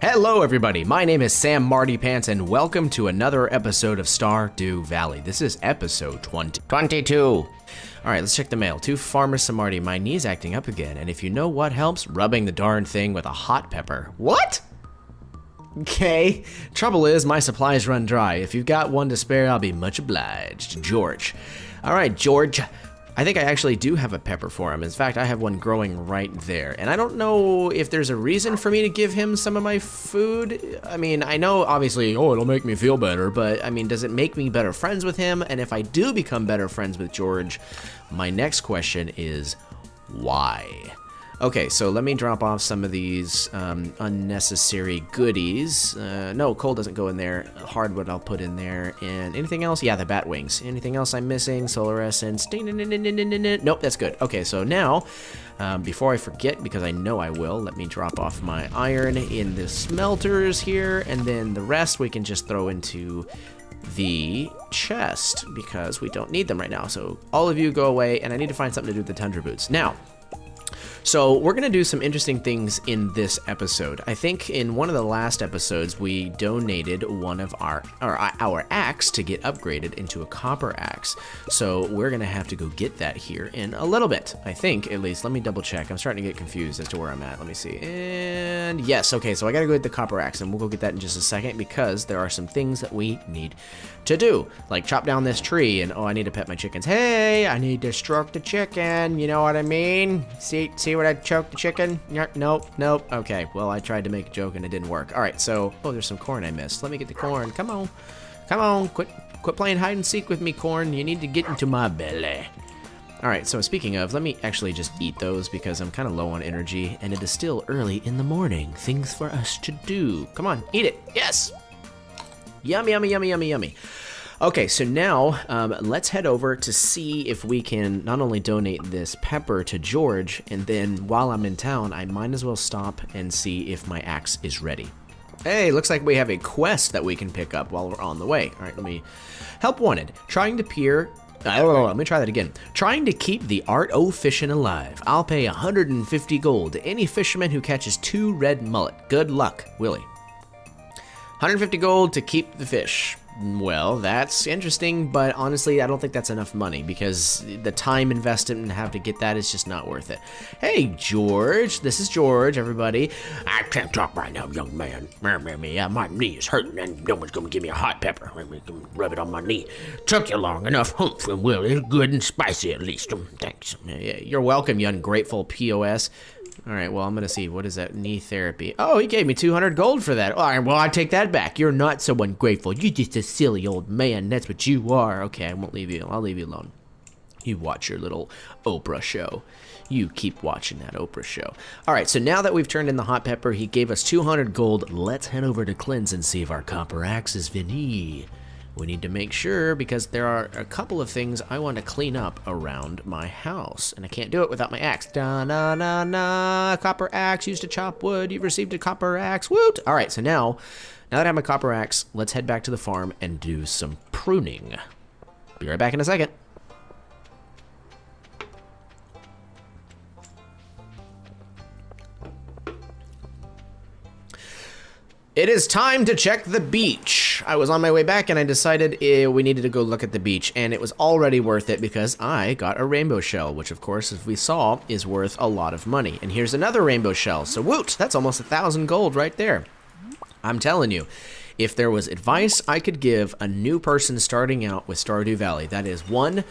Hello everybody, my name is Samarty Pants and welcome to another episode of Stardew Valley. This is episode 22. Alright, let's check the mail. To Farmer Samarty, my knee's acting up again, and if you know what helps, rubbing the darn thing with a hot pepper. What? Okay. Trouble is, my supplies run dry. If you've got one to spare, I'll be much obliged. George. Alright, George. I think I actually do have a pepper for him. In fact, I have one growing right there. And I don't know if there's a reason for me to give him some of my food. I mean, I know obviously, it'll make me feel better, but I mean, does it make me better friends with him? And if I do become better friends with George, my next question is, why? Okay, so let me drop off some of these unnecessary goodies. No, coal doesn't go in there. Hardwood I'll put in there. And anything else? Yeah, the bat wings. Anything else I'm missing? Solar essence. Nope, that's good. Okay, so now, before I forget, because I know I will, let me drop off my iron in the smelters here. And then the rest we can just throw into the chest because we don't need them right now. So all of you go away, and I need to find something to do with the tundra boots. Now, so we're going to do some interesting things in this episode. I think in one of the last episodes, we donated one of our axe to get upgraded into a copper axe. So we're going to have to go get that here in a little bit, I think, at least. Let me double check. I'm starting to get confused as to where I'm at. Let me see. And yes, okay, so I got to go get the copper axe, and we'll go get that in just a second because there are some things that we need to do, like chop down this tree, and I need to pet my chickens. Hey, I need to stroke the chicken, you know what I mean? See what I choked the chicken? Nope. Okay, well, I tried to make a joke and it didn't work. All right, so, there's some corn I missed. Let me get the corn. Come on, quit playing hide and seek with me, corn. You need to get into my belly. All right, so speaking of, let me actually just eat those because I'm kind of low on energy, and it is still early in the morning. Things for us to do. Come on, eat it. Yes. Yummy. Okay, so now let's head over to see if we can not only donate this pepper to George, and then while I'm in town, I might as well stop and see if my axe is ready. Hey, looks like we have a quest that we can pick up while we're on the way. All right, let me... Help wanted. Trying to peer... let me try that again. Trying to keep the art o' fishing alive. I'll pay 150 gold to any fisherman who catches 2 red mullet. Good luck, Willie. 150 gold to keep the fish. Well, that's interesting, but honestly, I don't think that's enough money because the time invested and have to get that is just not worth it. Hey, George. This is George, everybody. I can't talk right now, young man. My knee is hurting and no one's gonna give me a hot pepper. Rub it on my knee. Took you long enough. Humph, well, it's good and spicy at least. Thanks. You're welcome, you ungrateful POS. All right, well, I'm going to see. What is that? Knee therapy. Oh, he gave me 200 gold for that. All right, well, I take that back. You're not so ungrateful. You're just a silly old man. That's what you are. Okay, I won't leave you. I'll leave you alone. You watch your little Oprah show. You keep watching that Oprah show. All right, so now that we've turned in the hot pepper, he gave us 200 gold. Let's head over to Clint's and see if our copper axe is finished. We need to make sure because there are a couple of things I want to clean up around my house, and I can't do it without my axe. Da-na-na-na, copper axe used to chop wood. You've received a copper axe. Woot! All right, so now that I have my copper axe, let's head back to the farm and do some pruning. Be right back in a second. It is time to check the beach. I was on my way back and I decided we needed to go look at the beach, and it was already worth it because I got a rainbow shell, which of course, as we saw, is worth a lot of money. And here's another rainbow shell, so woot, that's almost 1,000 gold right there. I'm telling you, if there was advice I could give a new person starting out with Stardew Valley, that is one,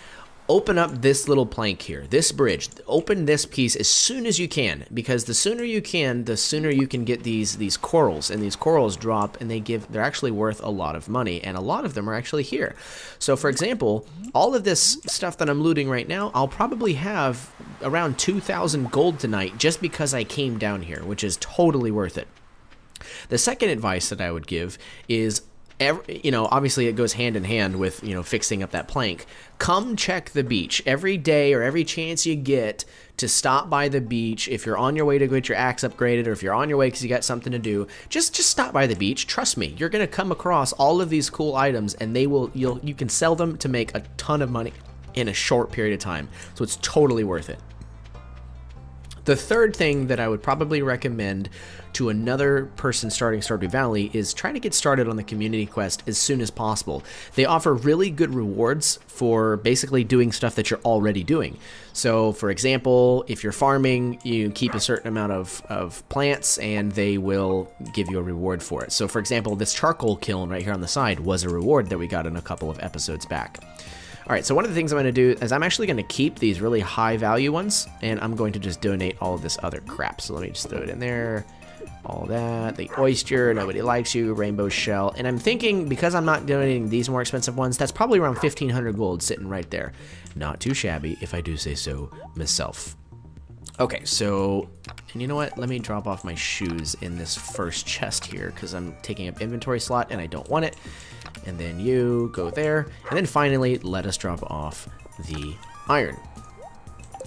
open up this little plank here, this bridge. Open this piece as soon as you can, because the sooner you can, the sooner you can get these corals, and these corals drop, and they're actually worth a lot of money, and a lot of them are actually here. So for example, all of this stuff that I'm looting right now, I'll probably have around 2,000 gold tonight just because I came down here, which is totally worth it. The second advice that I would give is, obviously it goes hand in hand with, fixing up that plank. Come check the beach every day or every chance you get to stop by the beach. If you're on your way to get your axe upgraded, or if you're on your way because you got something to do, just stop by the beach. Trust me, you're going to come across all of these cool items, and you can sell them to make a ton of money in a short period of time. So it's totally worth it. The third thing that I would probably recommend to another person starting Stardew Valley is try to get started on the community quest as soon as possible. They offer really good rewards for basically doing stuff that you're already doing. So, for example, if you're farming, you keep a certain amount of plants and they will give you a reward for it. So, for example, this charcoal kiln right here on the side was a reward that we got in a couple of episodes back. All right, so one of the things I'm going to do is I'm actually going to keep these really high value ones, and I'm going to just donate all of this other crap. So let me just throw it in there. All that, the oyster, nobody likes you, rainbow shell. And I'm thinking, because I'm not donating these more expensive ones, that's probably around 1,500 gold sitting right there. Not too shabby, if I do say so myself. Okay, so, and you know what? Let me drop off my shoes in this first chest here, because I'm taking up inventory slot and I don't want it. And then you go there. And then finally, let us drop off the iron.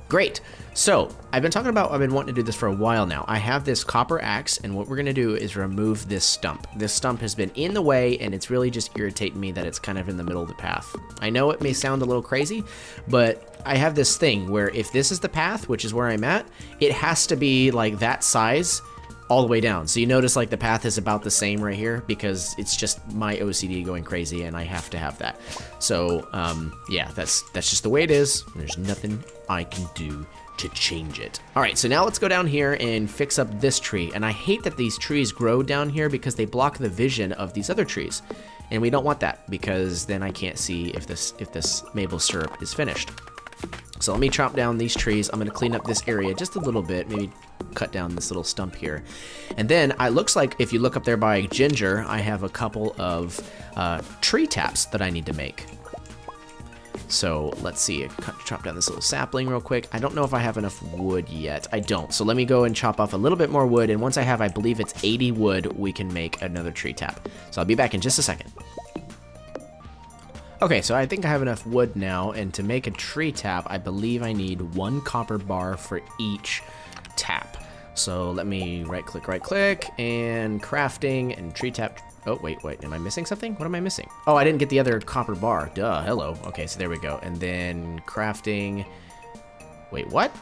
Great. So, I've been wanting to do this for a while now. I have this copper axe, and what we're going to do is remove this stump. This stump has been in the way, and it's really just irritating me that it's kind of in the middle of the path. I know it may sound a little crazy, but I have this thing where if this is the path, which is where I'm at, it has to be like that size all the way down. So you notice like the path is about the same right here because it's just my OCD going crazy and I have to have that. So yeah, that's just the way it is. There's nothing I can do to change it. All right, so now let's go down here and fix up this tree. And I hate that these trees grow down here because they block the vision of these other trees. And we don't want that because then I can't see if this maple syrup is finished. So let me chop down these trees. I'm going to clean up this area just a little bit, maybe cut down this little stump here. And then it looks like if you look up there by Ginger, I have a couple of tree taps that I need to make. So let's see, chop down this little sapling real quick. I don't know if I have enough wood yet. I don't. So let me go and chop off a little bit more wood. And once I have, I believe it's 80 wood, we can make another tree tap. So I'll be back in just a second. Okay, so I think I have enough wood now, and to make a tree tap, I believe I need 1 copper bar for each tap. So let me right click, and crafting, and tree tap. Oh, wait, am I missing something? What am I missing? Oh, I didn't get the other copper bar. Duh, hello. Okay, so there we go. And then crafting. Wait, what?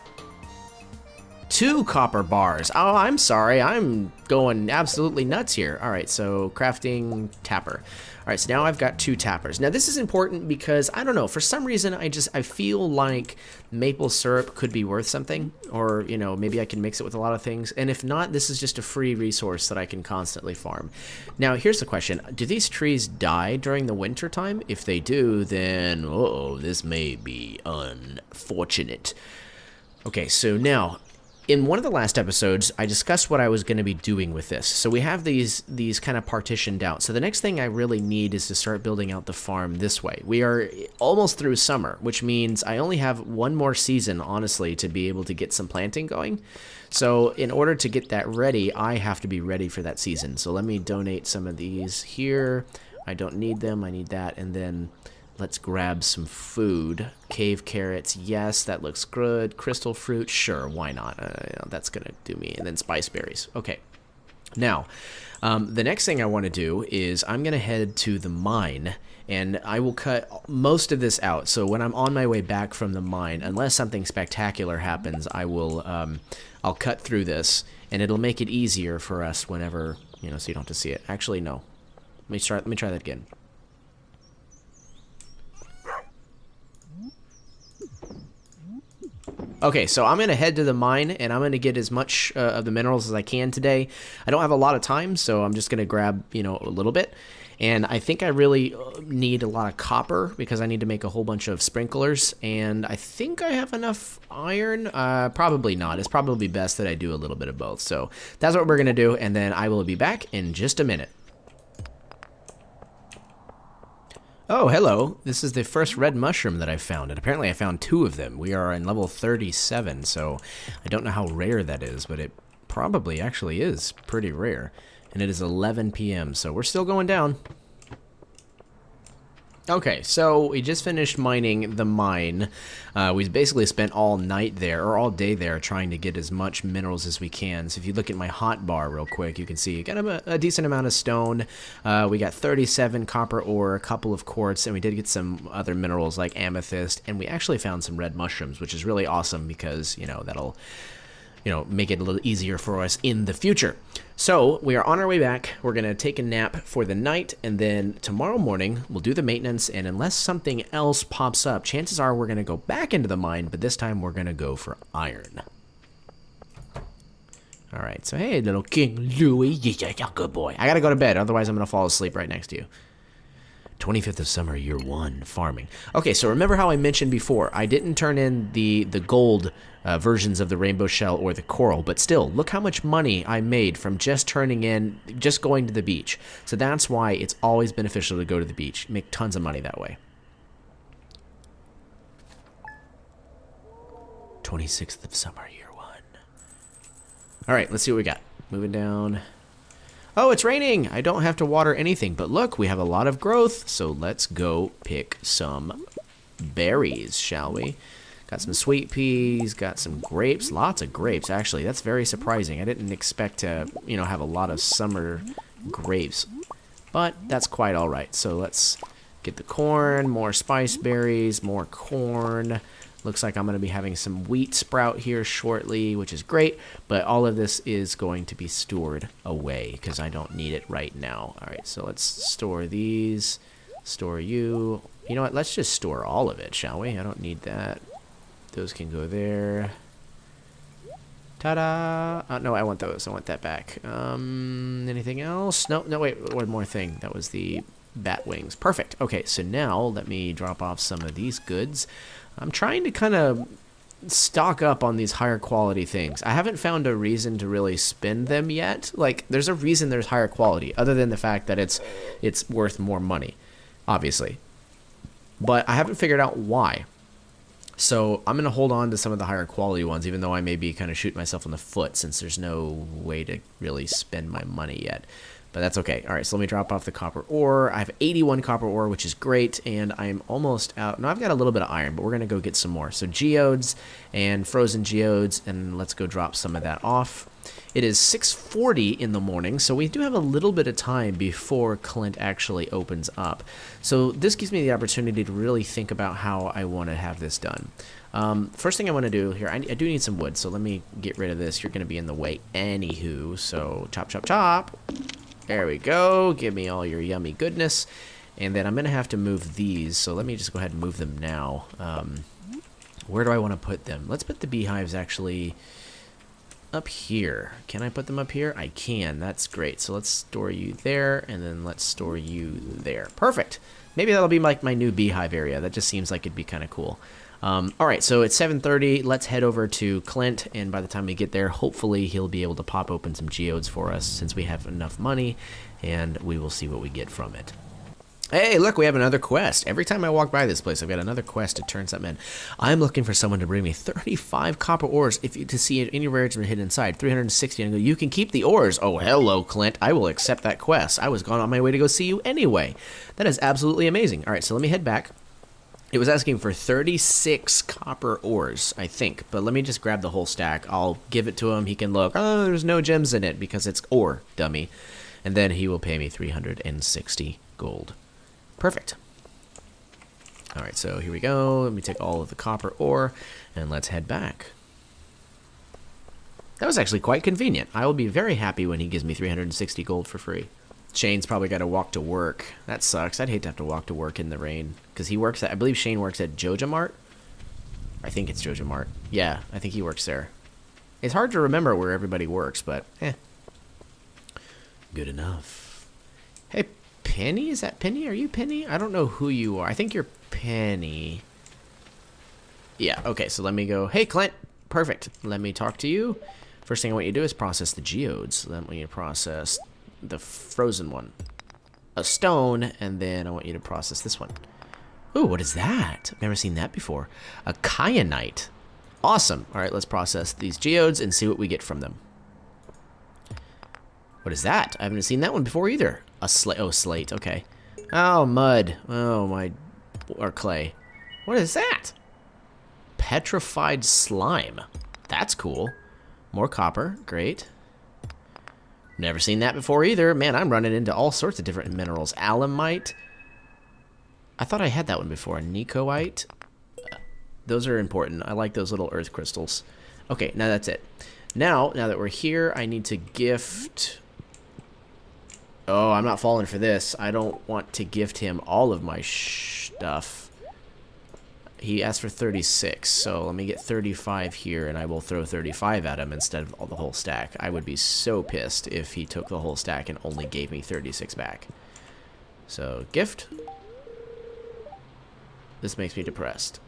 2 copper bars. Oh, I'm sorry. I'm going absolutely nuts here. All right, so crafting tapper. All right, so now I've got 2 tappers. Now this is important because, I don't know, for some reason I feel like maple syrup could be worth something, or, you know, maybe I can mix it with a lot of things. And if not, this is just a free resource that I can constantly farm. Now, here's the question. Do these trees die during the winter time? If they do, then, uh-oh, this may be unfortunate. Okay, so now, in one of the last episodes, I discussed what I was going to be doing with this. So we have these kind of partitioned out. So the next thing I really need is to start building out the farm this way. We are almost through summer, which means I only have 1 more season, honestly, to be able to get some planting going. So in order to get that ready, I have to be ready for that season. So let me donate some of these here. I don't need them. I need that. And then let's grab some food. Cave carrots, yes, that looks good. Crystal fruit, sure, why not? That's gonna do me. And then spice berries. Okay. Now, the next thing I want to do is I'm gonna head to the mine, and I will cut most of this out. So when I'm on my way back from the mine, unless something spectacular happens, I will I'll cut through this, and it'll make it easier for us whenever, you know, so you don't have to see it. Actually, no. Let me try that again. Okay, so I'm going to head to the mine, and I'm going to get as much of the minerals as I can today. I don't have a lot of time, so I'm just going to grab, you know, a little bit. And I think I really need a lot of copper because I need to make a whole bunch of sprinklers. And I think I have enough iron. Probably not. It's probably best that I do a little bit of both. So that's what we're going to do, and then I will be back in just a minute. Oh, hello. This is the first red mushroom that I've found, and apparently I found 2 of them. We are in level 37, so I don't know how rare that is, but it probably actually is pretty rare. And it is 11 p.m., so we're still going down. Okay, so we just finished mining the mine. We basically spent all night there, or all day there, trying to get as much minerals as we can. So if you look at my hotbar real quick, you can see you got a decent amount of stone. We got 37 copper ore, a couple of quartz, and we did get some other minerals like amethyst, and we actually found some red mushrooms, which is really awesome because, you know, that'll you know, make it a little easier for us in the future. So we are on our way back. We're going to take a nap for the night, and then tomorrow morning we'll do the maintenance, and unless something else pops up, chances are we're going to go back into the mine, but this time we're going to go for iron. All right, so hey, little King Louie. Yeah, good boy. I got to go to bed, otherwise I'm going to fall asleep right next to you. 25th of summer, year 1, farming. Okay, so remember how I mentioned before, I didn't turn in the gold versions of the rainbow shell or the coral, but still, look how much money I made from just going to the beach. So that's why it's always beneficial to go to the beach. Make tons of money that way. 26th of summer, year 1. All right, let's see what we got. Moving down. Oh, it's raining. I don't have to water anything, but look, we have a lot of growth, so let's go pick some berries, shall we? Got some sweet peas, got some grapes, lots of grapes, actually. That's very surprising. I didn't expect to, you know, have a lot of summer grapes, but that's quite all right. So let's get the corn, more spice berries, more corn. Looks like I'm going to be having some wheat sprout here shortly, which is great, but all of this is going to be stored away because I don't need it right now. All right, so let's store these, store you. You know what, let's just store all of it, shall we? I don't need that. Those can go there. Ta-da! Oh, no, I want those. I want that back. Anything else? No, wait, one more thing. That was the bat wings. Perfect. Okay, so now let me drop off some of these goods. I'm trying to kind of stock up on these higher quality things. I haven't found a reason to really spend them yet. Like, there's a reason there's higher quality, other than the fact that it's worth more money, obviously. But I haven't figured out why. So I'm going to hold on to some of the higher quality ones, even though I may be kind of shooting myself in the foot since there's no way to really spend my money yet. But that's okay. All right, so let me drop off the copper ore. I have 81 copper ore, which is great, and I'm almost out. No, I've got a little bit of iron, but we're going to go get some more. So geodes and frozen geodes, and let's go drop some of that off. It is 6:40 in the morning, so we do have a little bit of time before Clint actually opens up. So this gives me the opportunity to really think about how I want to have this done. First thing I want to do here, I do need some wood, so let me get rid of this. You're going to be in the way anywho, so chop, chop, chop. There we go. Give me all your yummy goodness. And then I'm going to have to move these, so let me just go ahead and move them now. Where do I want to put them? Let's put the beehives actually up here. Can I put them up here? I can. That's great. So let's store you there, and then let's store you there. Perfect. Maybe that'll be like my new beehive area. That just seems like it'd be kind of cool. All right, so it's 7:30. Let's head over to Clint, and by the time we get there, hopefully he'll be able to pop open some geodes for us since we have enough money, and we will see what we get from it. Hey, look, we have another quest. Every time I walk by this place, I've got another quest to turn something in. I'm looking for someone to bring me 35 copper ores to see any rares hidden inside. 360, and I go, you can keep the ores. Oh, hello, Clint. I will accept that quest. I was gone on my way to go see you anyway. That is absolutely amazing. All right, so let me head back. It was asking for 36 copper ores, I think. But let me just grab the whole stack. I'll give it to him. He can look. Oh, there's no gems in it because it's ore, dummy. And then he will pay me 360 gold. Perfect. All right, so here we go. Let me take all of the copper ore, and let's head back. That was actually quite convenient. I will be very happy when he gives me 360 gold for free. Shane's probably got to walk to work. That sucks. I'd hate to have to walk to work in the rain. Because he works at, I believe Shane works at Joja Mart. I think it's Joja Mart. Yeah, I think he works there. It's hard to remember where everybody works, but good enough. Hey, Penny? Is that Penny? Are you Penny? I don't know who you are. I think you're Penny. Yeah, okay, so let me go. Hey, Clint. Perfect. Let me talk to you. First thing I want you to do is process the geodes. Then I want you to process the frozen one, a stone, and then I want you to process this one. Ooh, what is that? I've never seen that before. A kyanite. Awesome. All right, let's process these geodes and see what we get from them. What is that? I haven't seen that one before either. A slate. Oh, slate. Okay. Oh, mud. Oh, my. Or clay. What is that? Petrified slime. That's cool. More copper. Great. Never seen that before either. Man, I'm running into all sorts of different minerals. Alamite. I thought I had that one before. Nicoite. Those are important. I like those little earth crystals. Okay, now that's it. Now that we're here, I need to gift... Oh, I'm not falling for this. I don't want to gift him all of my stuff. He asked for 36, so let me get 35 here, and I will throw 35 at him instead of the whole stack. I would be so pissed if he took the whole stack and only gave me 36 back. So, gift. This makes me depressed.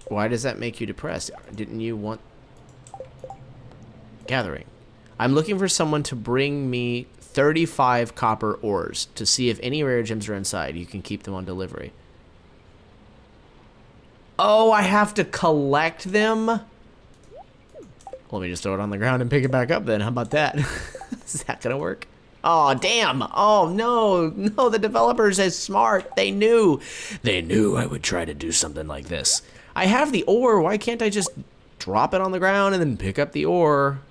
Why does that make you depressed? Didn't you want... Gathering. I'm looking for someone to bring me 35 copper ores to see if any rare gems are inside. You can keep them on delivery. Oh, I have to collect them? Let me just throw it on the ground and pick it back up then. How about that? Is that gonna work? Oh, damn. Oh, no. No, the developers are smart. They knew. They knew I would try to do something like this. I have the ore. Why can't I just drop it on the ground and then pick up the ore?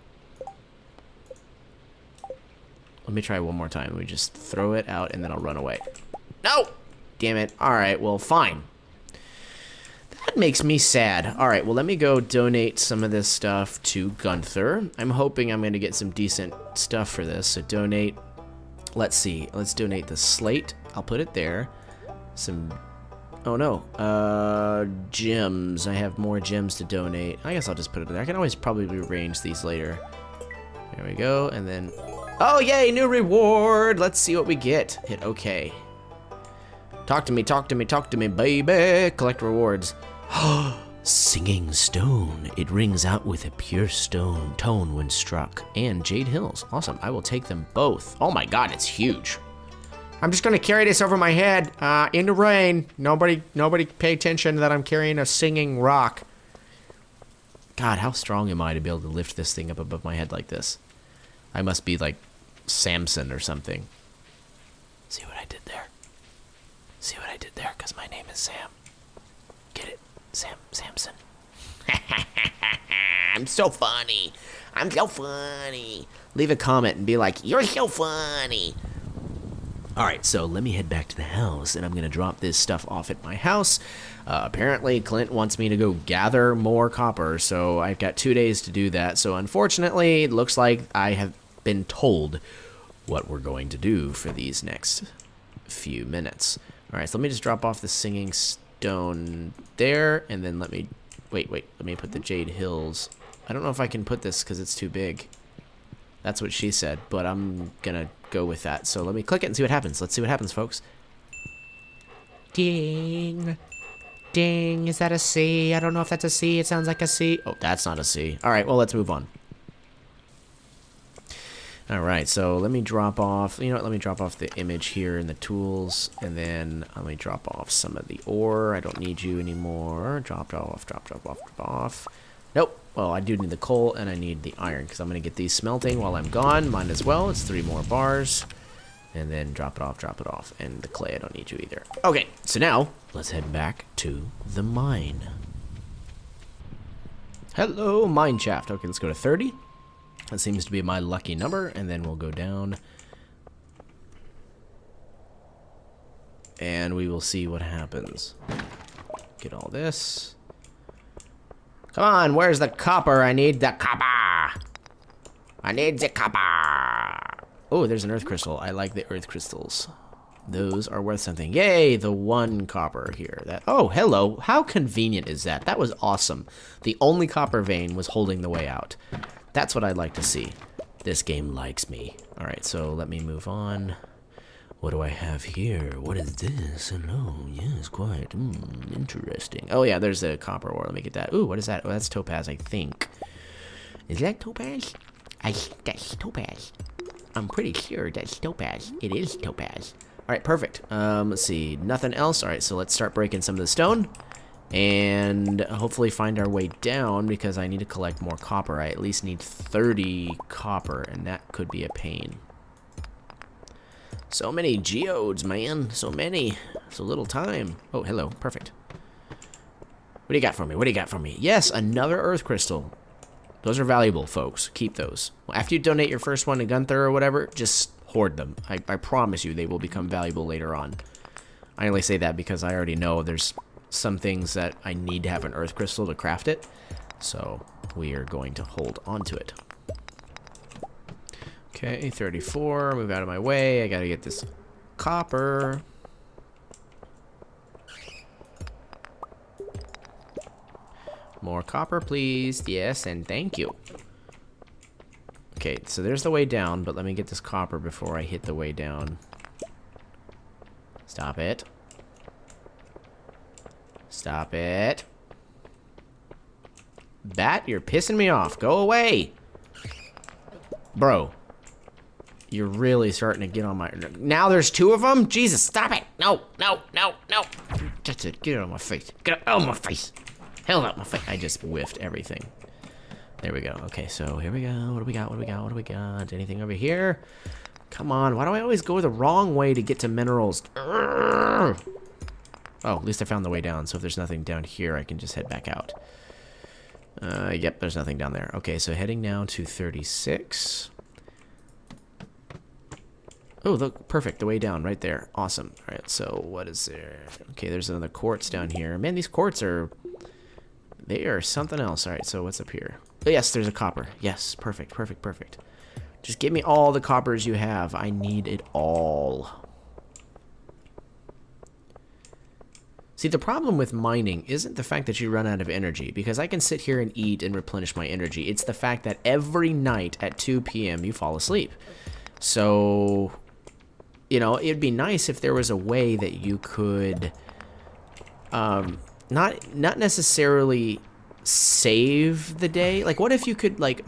Let me try one more time. Let me just throw it out and then I'll run away. No! Damn it. All right, well, fine. That makes me sad. All right, well, let me go donate some of this stuff to Gunther. I'm hoping I'm going to get some decent stuff for this. So donate. Let's see. Let's donate the slate. I'll put it there. Some... Oh, no. Gems. I have more gems to donate. I guess I'll just put it there. I can always probably rearrange these later. There we go. And then... Oh, yay, new reward. Let's see what we get. Hit OK. Talk to me, talk to me, talk to me, baby. Collect rewards. Singing stone. It rings out with a pure stone tone when struck. And Jade Hills. Awesome. I will take them both. Oh my god, it's huge. I'm just gonna carry this over my head in the rain. Nobody pay attention that I'm carrying a singing rock. God, how strong am I to be able to lift this thing up above my head like this? I must be like Samson or something. See what I did there? See what I did there? Because my name is Sam. Get it? Samson. I'm so funny. I'm so funny. Leave a comment and be like, you're so funny. Alright, so let me head back to the house, and I'm going to drop this stuff off at my house. Apparently, Clint wants me to go gather more copper, so I've got 2 days to do that. So unfortunately, it looks like I have been told what we're going to do for these next few minutes. Alright, so let me just drop off the singing stone there, and then let me... Wait, let me put the Jade Hills. I don't know if I can put this because it's too big. That's what she said, but I'm gonna go with that. So let me click it and see what happens. Let's see what happens, folks. Ding. Ding. Is that a C? I don't know if that's a C. It sounds like a C. Oh, that's not a C. All right, well, let's move on. All right, so let me drop off, you know what, let me drop off the image here in the tools, and then let me drop off some of the ore. I don't need you anymore. Drop off. Nope. Well, I do need the coal, and I need the iron, because I'm going to get these smelting while I'm gone. Mine as well. It's 3 more bars. And then drop it off. And the clay, I don't need you either. Okay, so now, let's head back to the mine. Hello, mine shaft. Okay, let's go to 30. That seems to be my lucky number, and then we'll go down. And we will see what happens. Get all this. Come on, where's the copper? I need the copper. I need the copper. Oh, there's an earth crystal. I like the earth crystals. Those are worth something. Yay, the 1 copper here. Oh, hello. How convenient is that? That was awesome. The only copper vein was holding the way out. That's what I'd like to see. This game likes me. All right, so let me move on. What do I have here? What is this? Hello. Yes, quite interesting. Oh, yeah, there's a copper ore. Let me get that. Ooh, what is that? Oh, that's topaz, I think. Is that topaz? I think that's topaz. I'm pretty sure that's topaz. It is topaz. All right, perfect. Let's see. Nothing else. All right, so let's start breaking some of the stone. And hopefully find our way down because I need to collect more copper. I at least need 30 copper, and that could be a pain. So many geodes, man. So many. So little time. Oh, hello. Perfect. What do you got for me? What do you got for me? Yes, another earth crystal. Those are valuable, folks. Keep those. After you donate your first one to Gunther or whatever, just hoard them. I promise you they will become valuable later on. I only say that because I already know there's some things that I need to have an earth crystal to craft it. So we are going to hold on to it. Okay, 34. Move out of my way. I gotta get this copper. More copper, please. Yes, and thank you. Okay, so there's the way down, but let me get this copper before I hit the way down. Stop it. Stop it. Bat, you're pissing me off. Go away. Bro. You're really starting to get on my... Now there's 2 of them? Jesus, stop it. No, no, no, no. That's it. Get out of my face. Get out of my face. Hell out my face. I just whiffed everything. There we go. Okay, so here we go. What do we got? What do we got? What do we got? Anything over here? Come on. Why do I always go the wrong way to get to minerals? Urgh. Oh, at least I found the way down. So if there's nothing down here, I can just head back out. Yep, there's nothing down there. Okay, so heading now to 36. Oh, look, perfect. The way down right there. Awesome. All right, so what is there? Okay, there's another quartz down here. Man, these quartz are... They are something else. All right, so what's up here? Oh, yes, there's a copper. Yes, perfect, perfect, perfect. Just give me all the coppers you have. I need it all. See, the problem with mining isn't the fact that you run out of energy, because I can sit here and eat and replenish my energy. It's the fact that every night at 2 p.m. you fall asleep. So, you know, it'd be nice if there was a way that you could... not necessarily save the day. Like, what if you could, like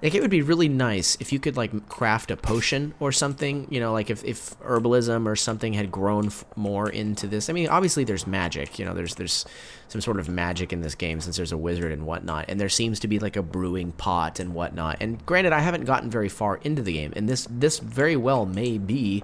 it would be really nice if you could, like, craft a potion or something, you know, like if herbalism or something had grown more into this. I mean, obviously there's magic, you know, there's some sort of magic in this game since there's a wizard and whatnot, and there seems to be like a brewing pot and whatnot. And granted, I haven't gotten very far into the game, and this very well may be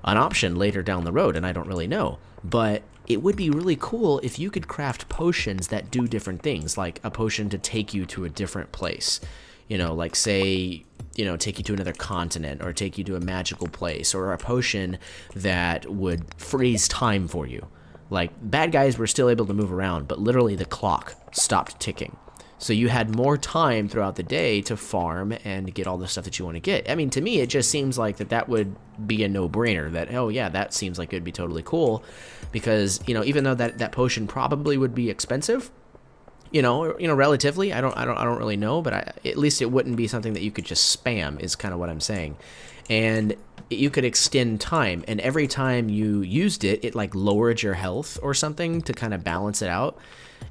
an option later down the road, and I don't really know. But it would be really cool if you could craft potions that do different things, like a potion to take you to a different place. You know, like, say, you know, take you to another continent, or take you to a magical place, or a potion that would freeze time for you. Like, bad guys were still able to move around, but literally the clock stopped ticking. So you had more time throughout the day to farm and get all the stuff that you want to get. I mean, to me, it just seems like that would be a no-brainer. That, oh yeah, that seems like it'd be totally cool, because, you know, even though that potion probably would be expensive, you know, relatively, I don't really know, but at least it wouldn't be something that you could just spam, is kind of what I'm saying. And you could extend time, and every time you used it, it like lowered your health or something to kind of balance it out.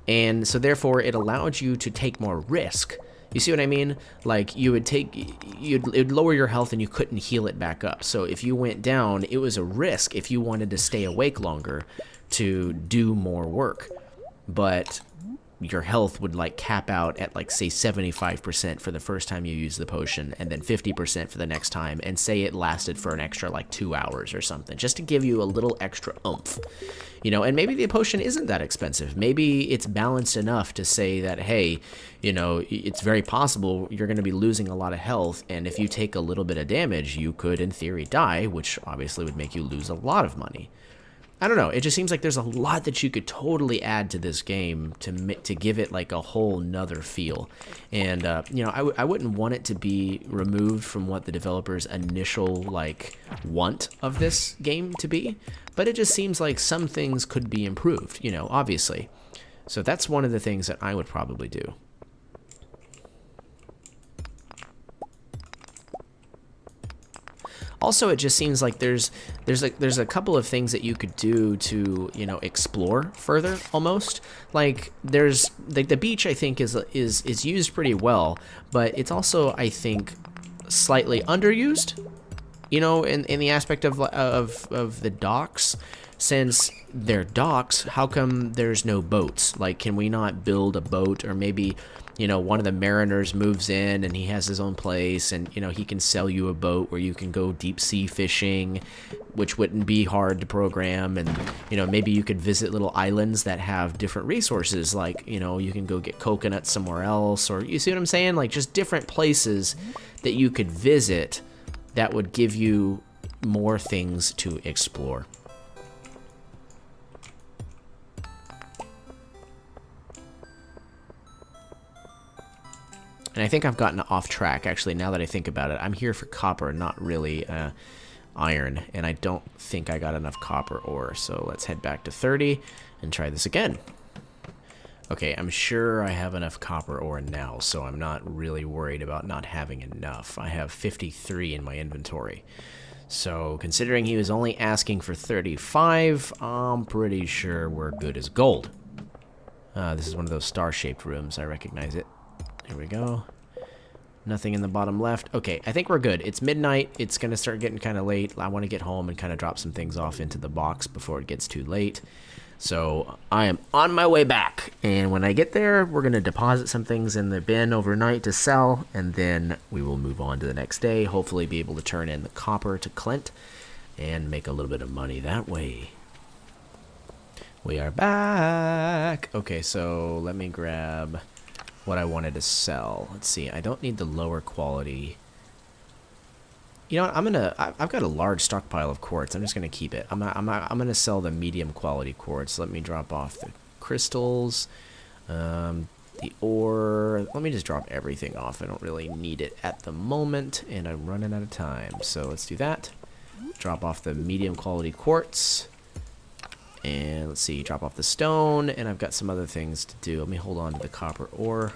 And so therefore it allowed you to take more risk. You see what I mean? Like, it'd lower your health and you couldn't heal it back up. So if you went down, it was a risk if you wanted to stay awake longer to do more work. But your health would like cap out at, like, say 75% for the first time you use the potion, and then 50% for the next time, and say it lasted for an extra like 2 hours or something, just to give you a little extra oomph, you know. And maybe the potion isn't that expensive. Maybe it's balanced enough to say that, hey, you know, it's very possible you're going to be losing a lot of health, and if you take a little bit of damage, you could in theory die, which obviously would make you lose a lot of money. I don't know. It just seems like there's a lot that you could totally add to this game to give it like a whole nother feel. And, you know, I wouldn't want it to be removed from what the developers' initial, like, want of this game to be. But it just seems like some things could be improved, you know, obviously. So that's one of the things that I would probably do. Also, it just seems like there's a couple of things that you could do to, you know, explore further almost. Like, there's like the beach, I think is used pretty well, but it's also, I think, slightly underused, you know, in the aspect of the docks. Since they're docks, how come there's no boats? Like, can we not build a boat? Or maybe, you know, one of the mariners moves in and he has his own place, and, you know, he can sell you a boat where you can go deep sea fishing, which wouldn't be hard to program. And, you know, maybe you could visit little islands that have different resources, like, you know, you can go get coconuts somewhere else, or, you see what I'm saying? Like, just different places that you could visit that would give you more things to explore. And I think I've gotten off track, actually, now that I think about it. I'm here for copper, not really iron. And I don't think I got enough copper ore. So let's head back to 30 and try this again. Okay, I'm sure I have enough copper ore now, so I'm not really worried about not having enough. I have 53 in my inventory. So considering he was only asking for 35, I'm pretty sure we're good as gold. This is one of those star-shaped rooms. I recognize it. There we go. Nothing in the bottom left. Okay, I think we're good. It's midnight. It's going to start getting kind of late. I want to get home and kind of drop some things off into the box before it gets too late. So I am on my way back. And when I get there, we're going to deposit some things in the bin overnight to sell. And then we will move on to the next day. Hopefully be able to turn in the copper to Clint and make a little bit of money that way. We are back. Okay, so let me grab what I wanted to sell. Let's see. I don't need the lower quality. You know what? I've got a large stockpile of quartz. I'm just gonna keep it. I'm gonna sell the medium quality quartz. Let me drop off the crystals, the ore. Let me just drop everything off. I don't really need it at the moment, and I'm running out of time. So let's do that. Drop off the medium quality quartz. And let's see, drop off the stone, and I've got some other things to do. Let me hold on to the copper ore.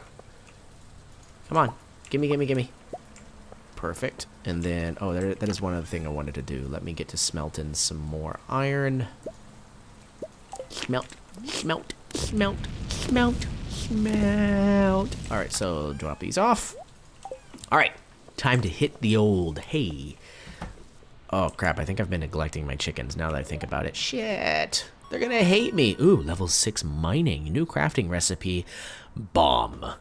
Come on, gimme, gimme, gimme. Perfect. And then, oh, that is one other thing I wanted to do. Let me get to smelting some more iron. Smelt, smelt, smelt, smelt, smelt. All right, so drop these off. All right, time to hit the old hay. Oh, crap, I think I've been neglecting my chickens now that I think about it. Shit, they're gonna hate me. Ooh, level 6 mining. New crafting recipe, bomb.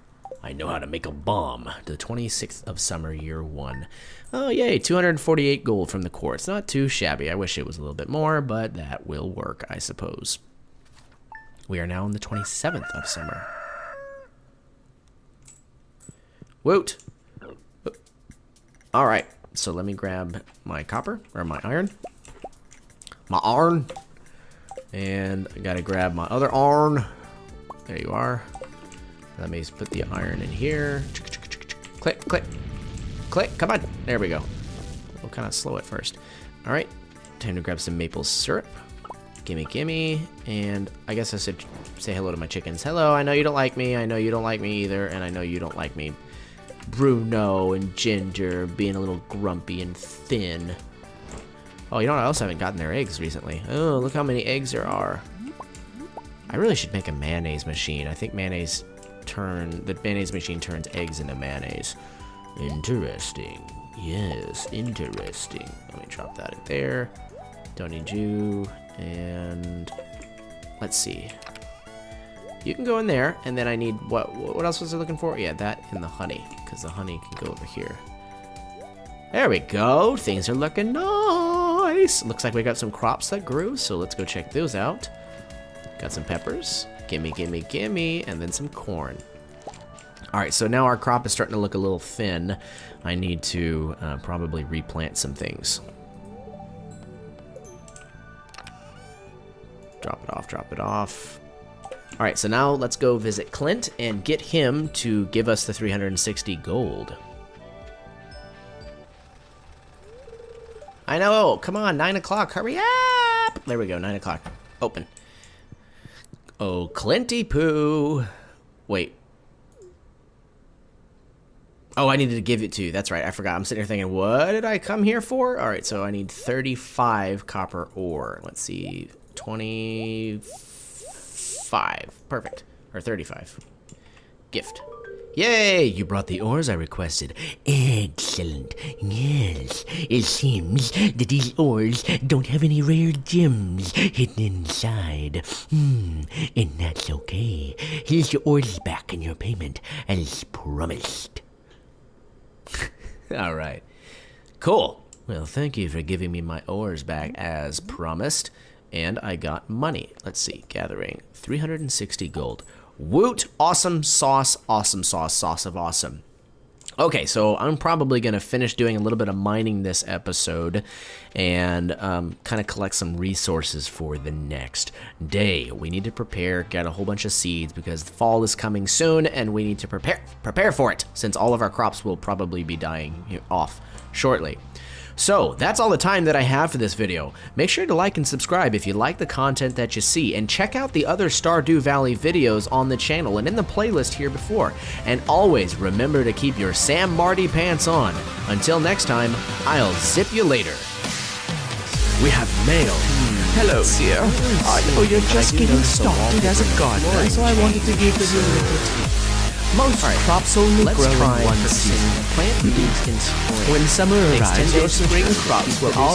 I know how to make a bomb. The 26th of summer, year 1. Oh, yay, 248 gold from the quartz. Not too shabby. I wish it was a little bit more, but that will work, I suppose. We are now on the 27th of summer. Woot. All right. So let me grab my copper, or my iron. My iron. And I gotta grab my other iron. There you are. Let me put the iron in here. Click, click, click. Come on. There we go. We'll kind of slow it first. All right. Time to grab some maple syrup. Gimme, gimme. And I guess I should say hello to my chickens. Hello, I know you don't like me. I know you don't like me either. And I know you don't like me. Bruno and Ginger being a little grumpy and thin. Oh, you know what? I also haven't gotten their eggs recently. Oh, look how many eggs there are. I really should make a mayonnaise machine. I think the mayonnaise machine turns eggs into mayonnaise. Interesting. Yes, interesting. Let me drop that in there. Don't need you. And let's see. You can go in there, and then I need, what else was I looking for? Yeah, that and the honey, because the honey can go over here. There we go. Things are looking nice. Looks like we got some crops that grew, so let's go check those out. Got some peppers. Gimme, gimme, gimme, and then some corn. All right, so now our crop is starting to look a little thin. I need to probably replant some things. Drop it off, drop it off. All right, so now let's go visit Clint and get him to give us the 360 gold. I know, come on, 9 o'clock, hurry up! There we go, 9 o'clock, open. Oh, Clinty Poo. Wait. Oh, I needed to give it to you, that's right, I forgot. I'm sitting here thinking, what did I come here for? All right, so I need 35 copper ore. Let's see, 25, perfect, or 35. Gift. Yay, you brought the ores I requested. Excellent, yes. It seems that these ores don't have any rare gems hidden inside. And that's okay. Here's your ores back and your payment, as promised. All right, cool. Well, thank you for giving me my ores back as promised. And I got money. Let's see, gathering 360 gold. Woot, awesome sauce of awesome. Okay, so I'm probably going to finish doing a little bit of mining this episode and kind of collect some resources for the next day. We need to prepare, get a whole bunch of seeds because the fall is coming soon and we need to prepare for it since all of our crops will probably be dying off shortly. So, that's all the time that I have for this video. Make sure to like and subscribe if you like the content that you see, and check out the other Stardew Valley videos on the channel and in the playlist here before. And always remember to keep your Samarty pants on. Until next time, I'll zip you later. We have mail. Hello, dear. I know you're just getting started as a gardener, so I wanted to give you a little tip. Most crops only grow in one season. Plant leaves in spring. When summer arrives, your spring crops will all